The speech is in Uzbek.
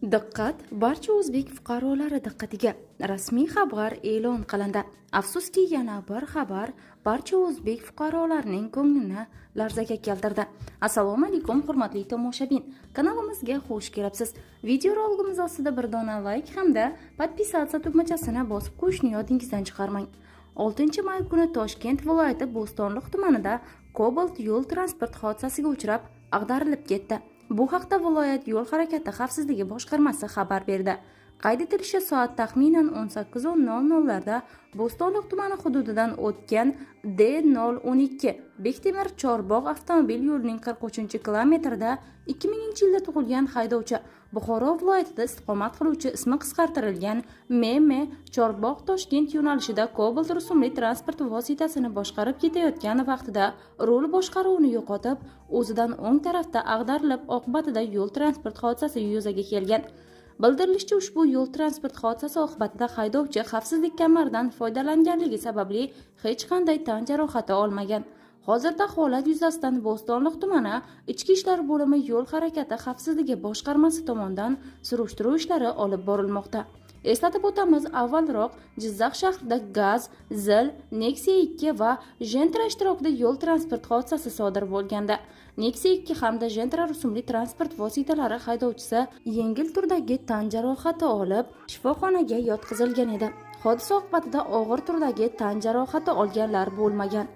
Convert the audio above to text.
Diqqat, barcha o'zbek fuqarolari diqqatiga. Rasmiy xabar e'lon qilindi. Afsuski, yana bir xabar barcha o'zbek fuqarolarining ko'nglini larzaga keltirdi. Assalomu alaykum, hurmatli tomoshabin. Kanalimizga xush kelibsiz. Video roligimiz ostida bir dona like hamda podpisatsiya tugmachasini bosib qo'yishni yodingizdan chiqarmang. 6 may kuni Toshkent viloyati Bo'stonliq tumanida Cobalt yo'l transport hodisasiga uchrab, ag'darilib ketdi. Bu haqda viloyat yo'l harakati xavfsizligi boshqarmasi xabar berdi. Qayd etilishicha, soat taxminan 18:00 Bo'stonliq tumani hududidan o'tgan D012 Bektemir Chorbog' avtomobil yo'lining 43-kilometrida 2000-yilda tug'ilgan haydovchi Buxoro viloyatida istiqomat qiluvchi ismi qisqartirilgan MM Chorbog' Toshkent yo'nalishida Cobalt rusumli transport vositasini boshqarib ketayotgan vaqtida rul boshqaruvini yo'qotib, o'zidan o'ng tarafda ag'darilib, oqibatida yo'l transport hodisasi yuzaga kelgan. Bildirilishicha, ushbu yo'l transport hodisasi oqibatida haydovchi xavfsizlik kamaridan foydalanganligi sababli hech qanday tan jarohati olmagan. Hozirda holat yuzasidan Bo'stonliq tumani Ichki ishlar bo'limi yo'l harakati xavfsizligi boshqarmasi tomonidan surishtiruv ishlari olib borilmoqda. Eslatib o'tamiz, avvalroq Jizzax shahrida Gaz, Zil, Nexia 2 va Gentra ishtirokida yo'l transport hodisasi sodir bo'lganda, Nexia 2 hamda Gentra rusumli transport vositalari haydovchisi yengil turdagi tan jarohati olib, shifoxonaga yotqizilgan edi. Hodisa oqibatida og'ir turdagi tan jarohati olganlar bo'lmagan.